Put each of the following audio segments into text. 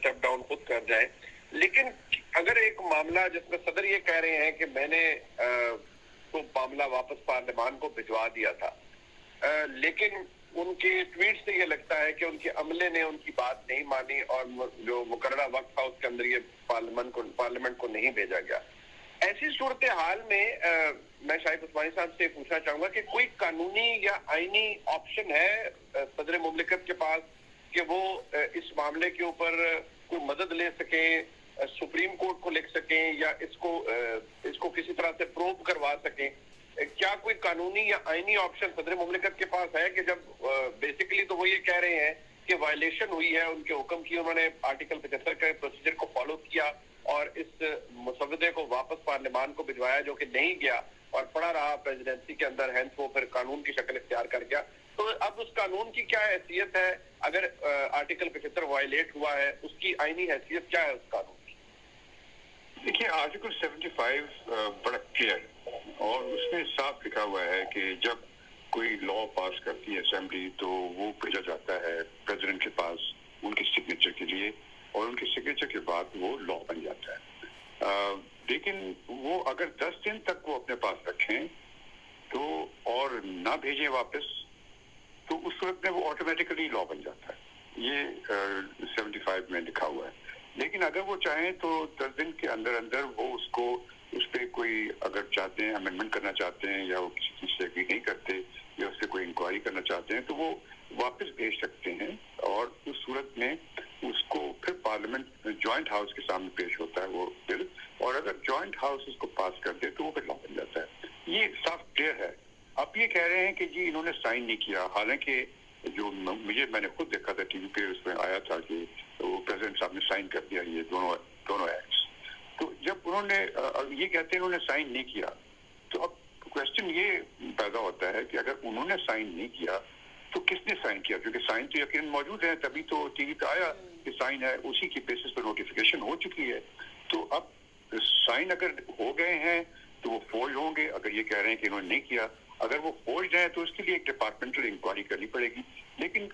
Step down खुद कर जाए। लेकिन अगर एक मामला जिसमें सदर ये कह रहे हैं कि मैंने तो मामला वापस पार्लियामान को भिजवा दिया था, लेकिन उनके ट्वीट से ये लगता है कि उनके अमले ने उनकी बात नहीं मानी और जो मुकर्ररा वक्त था उसके अंदर ये पार्लियामेंट को नहीं भेजा गया। ऐसी सूरत हाल में मैं शाहिद उस्मानी साहब से पूछना चाहूंगा कि कोई कानूनी या आईनी ऑप्शन है सदर मुमलिकत के पास कि वो इस मामले के ऊपर कोई मदद ले सके, सुप्रीम कोर्ट को लिख सकें या इसको किसी तरह से प्रोब करवा सकें? क्या कोई कानूनी या आईनी ऑप्शन सदर मुमलिकत के पास है कि जब बेसिकली तो वो ये कह रहे हैं कि वायलेशन हुई है उनके हुक्म की, उन्होंने आर्टिकल 75 के प्रोसीजर को फॉलो किया और इस मुसवदे को वापस पार्लियामान को भिजवाया जो कि नहीं गया और पड़ा रहा प्रेसिडेंसी के अंदर, हैंस वो फिर कानून की शक्ल इख्तियार कर गया। तो अब उस कानून की क्या हैसियत है? अगर आर्टिकल 75 वायलेट हुआ है, उसकी आईनी हैसियत क्या है उस कानून की? देखिए, आर्टिकल 75 बड़ा क्लियर और उसमें साफ लिखा हुआ है कि जब कोई लॉ पास करती है असेंबली तो वो भेजा जाता है प्रेसिडेंट के पास उनके सिग्नेचर के लिए और उनके सिग्नेचर के बाद वो लॉ बन जाता है। लेकिन वो अगर 10 दिन तक वो अपने पास रखें तो और ना भेजें वापस तो उस सूरत में वो ऑटोमेटिकली लॉ बन जाता है। ये 75 में लिखा हुआ है। लेकिन अगर वो चाहें तो 10 दिन के अंदर अंदर वो उसको उस पर कोई अगर चाहते हैं अमेंडमेंट करना चाहते हैं या वो किसी चीज से एग्री नहीं करते या उससे कोई इंक्वायरी करना चाहते हैं तो वो वापस भेज सकते हैं और उस सूरत में उसको फिर पार्लियामेंट जॉइंट हाउस के सामने पेश होता है वो बिल, और अगर जॉइंट हाउस उसको पास कर दे तो वो फिर लॉ बन जाता है। ये साफ क्लियर है। आप ये कह रहे हैं कि जी इन्होंने साइन नहीं किया, हालांकि जो मैंने खुद देखा था टीवी पे, उसमें आया था कि वो प्रेसिडेंट साहब ने साइन कर दिया ये दोनों एक्ट्स। तो जब उन्होंने ये कहते हैं उन्होंने साइन नहीं किया तो अब क्वेश्चन ये पैदा होता है कि अगर उन्होंने साइन नहीं किया तो किसने साइन किया? क्योंकि साइन तो यकीन मौजूद है, तभी तो टीवी पे आया कि साइन है, उसी की बेसिस पर नोटिफिकेशन हो चुकी है। तो अब साइन अगर हो गए हैं तो वो फोर्ज होंगे। अगर ये कह रहे हैं कि इन्होंने नहीं किया, अगर वो फोर्ज है तो उसके लिए एक डिपार्टमेंटल इंक्वायरी करनी पड़ेगी। लेकिन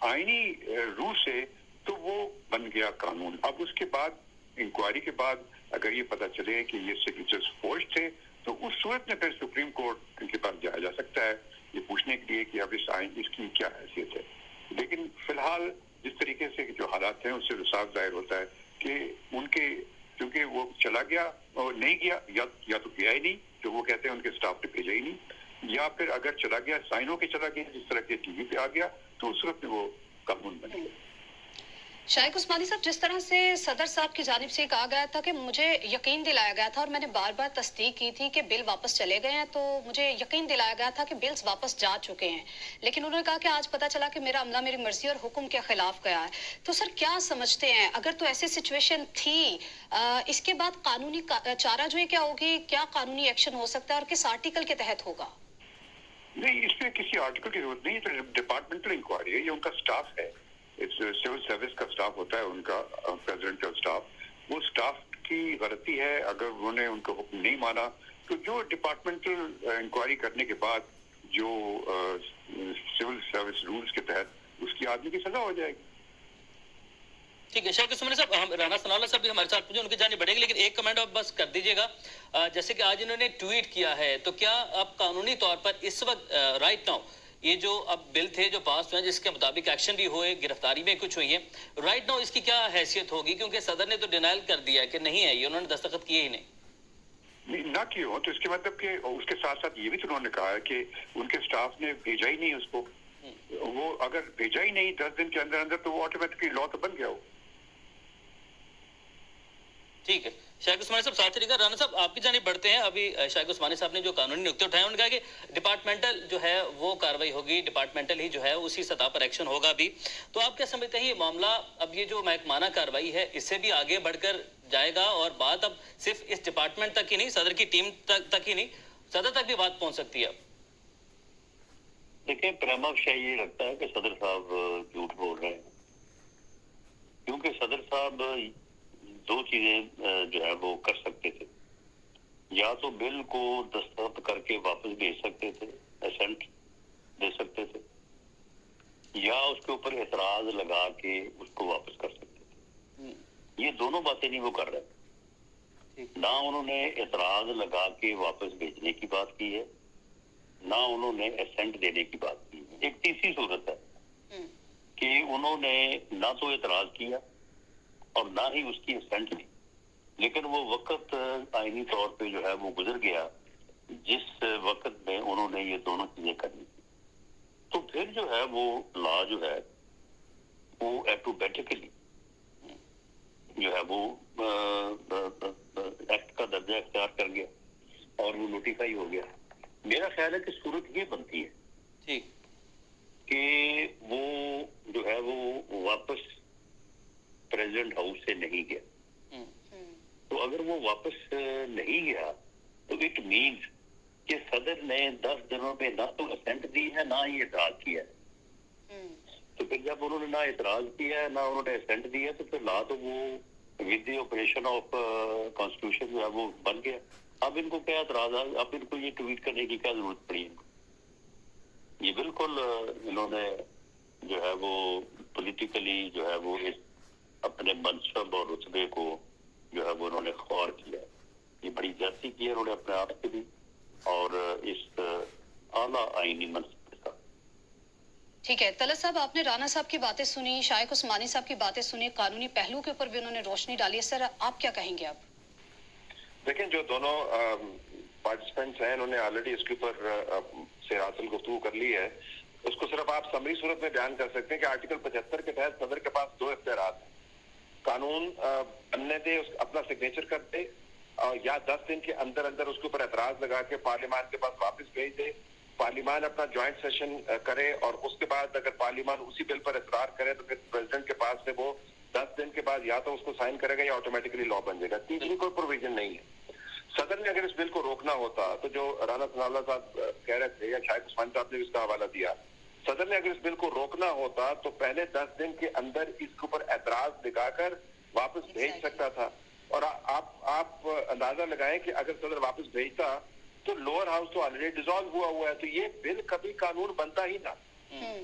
आईनी रूल से तो वो बन गया कानून। अब उसके बाद इंक्वायरी के बाद अगर ये पता चले कि ये सिग्नेचर्स फोर्ज थे तो उस सूरत में फिर सुप्रीम कोर्ट के पास जाया जा सकता है ये पूछने के लिए कि अब इस आइन इसकी क्या हैसियत है। लेकिन फिलहाल जिस तरीके से जो हालात हैं उससे तो साफ जाहिर होता है कि उनके क्योंकि वो चला गया और नहीं गया या तो गया ही नहीं, जो वो कहते हैं उनके स्टाफ ने भेजा ही नहीं, या फिर अगर चला गया साइन होके चला गया जिस तरह के टीवी पे आ गया तो उस सूरत में वो कानून बन गया। शाहिद उस्मानी साहब, जिस तरह से सदर साहब की जानिब से कहा गया था कि मुझे यकीन दिलाया गया था और मैंने बार बार तस्दीक की थी कि बिल वापस चले गए हैं, तो मुझे यकीन दिलाया गया था कि बिल्स वापस जा चुके हैं, लेकिन उन्होंने कहा कि आज पता चला कि मेरा अमला मेरी मर्जी और हुक्म के खिलाफ गया है। तो सर क्या समझते हैं, अगर तो ऐसी सिचुएशन थी, इसके बाद कानूनी चारा जो है क्या होगी, क्या कानूनी एक्शन हो सकता है और किस आर्टिकल के तहत होगा? नहीं, इसमें किसी आर्टिकल की जरूरत नहीं है। डिपार्टमेंटल इंक्वायरी है, ये उनका स्टाफ है, सिविल सर्विस का स्टाफ होता है उनका, प्रेसिडेंशियल स्टाफ। वो स्टाफ की गलती है अगर उन्होंने उनका हुक्म नहीं माना तो जो डिपार्टमेंटल इंक्वायरी करने के बाद जो सिविल सर्विस रूल्स के तहत उसकी आदमी की सजा हो जाएगी। ठीक है शाहिद उस्मानी साहब, हम राना सनाउल्लाह साहब भी हमारे साथ मुझे उनकी जानी बढ़ेगी, लेकिन एक कमेंट आप बस कर दीजिएगा। जैसे कि आज इन्होंने ट्वीट किया है, तो क्या अब कानूनी तौर पर इस वक्त राइट नाउ ये जो अब बिल थे जो पास हुए जिसके मुताबिक एक्शन भी हुए, गिरफ्तारी में कुछ हुई है, राइट नाउ इसकी क्या हैसियत होगी? क्योंकि सदर ने तो डिनाइल कर दिया है कि नहीं है, ये उन्होंने दस्तखत किए ही नहीं ना किए हो तो इसके मतलब कि उसके साथ साथ ये भी तो उन्होंने कहा है कि उनके स्टाफ ने भेजा ही नहीं उसको। वो अगर भेजा ही नहीं 10 दिन के अंदर अंदर तो वो ऑटोमेटिकली लॉ तो बन गया हो। ठीक है शाहिद उस्मानी साहब, साथ ही राना साहब आपकी जानिब बढ़ते हैं। अभी शाहिद उस्मानी साहब ने जो कानूनी नुक्ते उठाए, उन्होंने कहा कि डिपार्टमेंटल जो है वो कार्रवाई होगी, डिपार्टमेंटल ही जो है उसी सतह पर एक्शन होगा भी। तो आप क्या समझते हैं ये मामला अब ये जो महकमाना कार्रवाई है इससे भी आगे बढ़कर जाएगा और बात अब सिर्फ इस डिपार्टमेंट तक ही नहीं, सदर की टीम तक ही नहीं, सदर तक भी बात पहुंच सकती है? देखिए, प्रेमा ये लगता है कि सदर साहब झूठ बोल रहे हैं, क्योंकि सदर साहब दो चीजें जो है वो कर सकते थे। या तो बिल को दस्तखत करके वापस भेज सकते थे, एसेंट दे सकते थे, या उसके ऊपर एतराज लगा के उसको वापस कर सकते थे। یہ دونوں باتیں نہیں وہ کر رہے. نہ انہوں نے اعتراض لگا کے واپس بھیجنے کی بات کی ہے، نہ انہوں نے اسینٹ دینے کی بات کی ہے. ایک تیسری صورت ہے کہ انہوں نے نہ تو اعتراض کیا اور نہ ہی اس کی اسینٹ دی، لیکن وہ وقت آئینی طور پہ جو ہے وہ گزر گیا جس وقت میں انہوں نے یہ دونوں چیزیں کرنی تھی. تو پھر جو ہے وہ لا جو ہے وہ ایٹومیٹکلی جو ہے وہ ایکٹ کا درجہ اختیار کر گیا اور وہ نوٹیفائی ہو گیا. میرا خیال ہے کہ صورت یہ بنتی ہے ٹھیک کہ وہ جو ہے وہ واپس پریزیڈنٹ ہاؤس سے نہیں گیا. تو اگر وہ واپس نہیں گیا تو اٹ مینس کہ صدر نے 10 دنوں میں نہ تو اسینٹ دی ہے نہ ہی اعتراض کیا ہے. تو پھر جب انہوں نے نہ اعتراض کیا ہے نہ انہوں نے اسینٹ دیا تو پھر لا تو وہ with the operation of constitution جو ہے وہ بن گیا. اب ان کو کیا اعتراض ہے؟ اب ان کو یہ ٹویٹ کرنے کی کیا ضرورت پڑی ان کو؟ یہ بالکل انہوں نے جو ہے وہ پولیٹیکلی جو ہے وہ اپنے منصب اور رتبے کو جو ہے وہ انہوں نے خوار کیا. یہ بڑی زیادتی کی ہے انہوں نے اپنے آپ سے بھی اور اس اعلیٰ آئینی منصب کے ساتھ. ٹھیک ہے طلعت صاحب، آپ نے رانا صاحب کی باتیں سنی، شائق عثمانی صاحب کی باتیں سنی، قانونی پہلو کے اوپر بھی انہوں نے روشنی ڈالی ہے. سر آپ کیا کہیں گے؟ آپ دیکھیں جو دونوں پارٹیسپینٹس ہیں انہوں نے آلریڈی اس کے اوپر سے حاصل گفتگو کر لی ہے. اس کو صرف آپ سمری صورت میں بیان کر سکتے ہیں کہ آرٹیکل 75 کے تحت صدر کے پاس 2 اختیارات ہیں. قانون بننے دے، اپنا سگنیچر کر دے، یا 10 دن کے اندر اندر اس کے اوپر اعتراض لگا کے پارلیمان کے پاس واپس بھیج دے. پارلیمان اپنا جوائنٹ سیشن کرے اور اس کے بعد اگر پارلیمان اسی بل پر اصرار کرے تو پھر پریزیڈنٹ کے پاس سے وہ 10 دن کے بعد یا تو اس کو سائن کرے گا یا آٹومیٹکلی لا بن جائے گا. تیسری کوئی پروویژن نہیں ہے. صدر نے اگر اس بل کو روکنا ہوتا تو جو رانا ثناء اللہ صاحب کہہ رہے تھے یا شائق عثمانی صاحب نے اس کا حوالہ دیا، صدر نے اگر اس بل کو روکنا ہوتا تو پہلے 10 دن کے اندر اس کے اوپر اعتراض دکھا کر واپس بھیج سکتا تھا. اور آپ اندازہ لگائیں کہ اگر صدر واپس بھیجتا تو لوور ہاؤس تو آلریڈی ڈیزالو ہوا ہے، تو یہ بل کبھی قانون بنتا ہی نہ.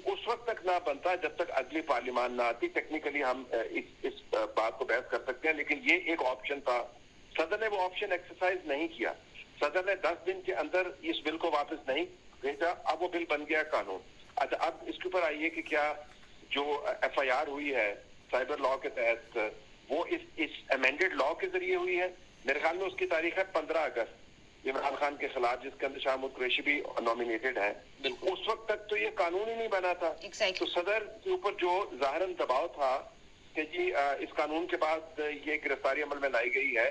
اس وقت تک نہ بنتا جب تک اگلی پارلیمان نہ آتی. ٹیکنیکلی ہم اس بات کو بحث کر سکتے ہیں، لیکن یہ ایک آپشن تھا. صدر نے وہ آپشن ایکسرسائز نہیں کیا. صدر نے 10 دن کے اندر اس بل کو واپس نہیں بھیجا. اب وہ بل بن گیا قانون. اچھا اب اس کے اوپر آئیے کہ کیا جو ایف آئی آر ہوئی ہے سائبر لا کے تحت وہ اس امینڈیڈ لا کے ذریعے ہوئی ہے. میرے خیال میں اس کی تاریخ ہے 15 اگست عمران خان کے خلاف، جس کے اندر شاہ محمود قریشی بھی نامینیٹڈ ہے. اس وقت تک تو یہ قانون ہی نہیں بنا تھا. تو صدر کے اوپر جو ظاہراً دباؤ تھا کہ جی اس قانون کے بعد یہ گرفتاری عمل میں لائی گئی ہے،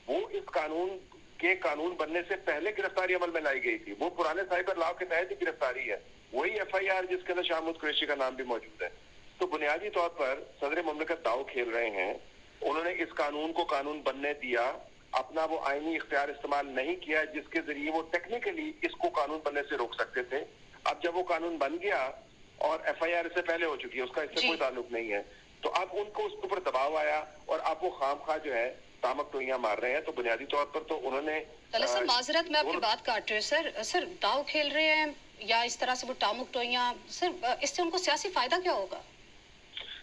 وہ اس قانون کے قانون بننے سے پہلے گرفتاری عمل میں لائی گئی تھی. وہ پرانے سائبر لا کے تحت ہی گرفتاری ہے، وہی ایف آئی آر جس کے اندر شاہ محمود قریشی کا نام بھی موجود ہے. تو بنیادی طور پر صدر مملکت داؤ کھیل رہے ہیں. انہوں نے اس قانون کو قانون بننے دیا، اپنا وہ آئینی اختیار استعمال نہیں کیا جس کے ذریعے وہ ٹیکنیکلی اس کو قانون بننے سے روک سکتے تھے. اب جب وہ قانون بن گیا اور ایف آئی آر اس سے پہلے ہو چکی ہے، اس کا اس سے کوئی تعلق نہیں ہے، تو اب ان کو اس کے اوپر دباؤ آیا اور اب وہ خام خواہ جو ہے تامک ٹوئیاں مار رہے ہیں. تو بنیادی طور پر تو انہوں نے طلعت صاحب معذرت میں آپ کی بات کاٹ رہی ہوں. سر داؤ کھیل رہے ہیں یا اس طرح سے وہ ٹامک ٹوئیاں، سر اس سے ان کو سیاسی فائدہ کیا ہوگا؟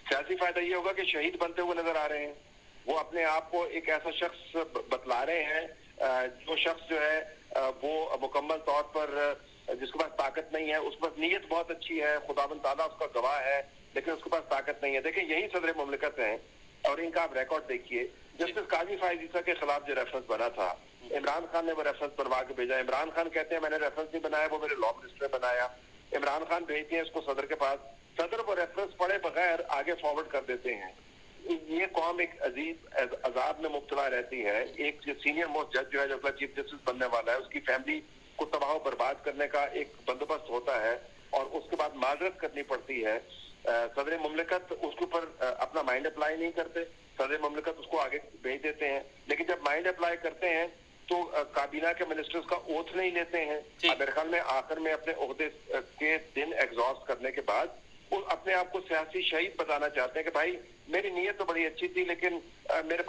سیاسی فائدہ یہ ہوگا کہ شہید بنتے ہوئے نظر آ رہے ہیں. وہ اپنے آپ کو ایک ایسا شخص بتلا رہے ہیں جو شخص جو ہے وہ مکمل طور پر جس کے پاس طاقت نہیں ہے. اس کے پاس نیت بہت اچھی ہے، خداوند تعالیٰ اس کا گواہ ہے، لیکن اس کے پاس طاقت نہیں ہے. دیکھیں یہی صدر مملکت ہیں اور ان کا آپ ریکارڈ دیکھیے. جسٹس قاضی فائز عیسیٰ کے خلاف جو ریفرنس بنا تھا، عمران خان نے وہ ریفرنس بنوا کے بھیجا. عمران خان کہتے ہیں میں نے ریفرنس نہیں بنایا، وہ میرے لا منسٹر نے بنایا. عمران خان بھیجتے ہیں اس کو صدر کے پاس، صدر وہ ریفرنس پڑھے بغیر آگے فارورڈ کر دیتے ہیں. یہ قوم ایک عزیز عذاب میں مبتلا رہتی ہے. ایک سینئر موسٹ جج جو ہے جو اگلا چیف جسٹس بننے والا ہے، اس کی فیملی کو تباہ و برباد کرنے کا ایک بندوبست ہوتا ہے اور اس کے بعد معذرت کرنی پڑتی ہے. صدر مملکت اس کے اوپر اپنا مائنڈ اپلائی نہیں کرتے، صدر مملکت اس کو آگے بھیج دیتے ہیں. لیکن جب مائنڈ اپلائی کرتے ہیں تو کابینہ کے منسٹرز کا اوتھ نہیں لیتے ہیں. میرے خیال میں آخر میں اپنے عہدے کے دن ایگزاسٹ کرنے کے بعد وہ اپنے آپ کو سیاسی شہید بتانا چاہتے ہیں کہ بھائی میری نیت تو بڑی اچھی تھی لیکن میرے پاس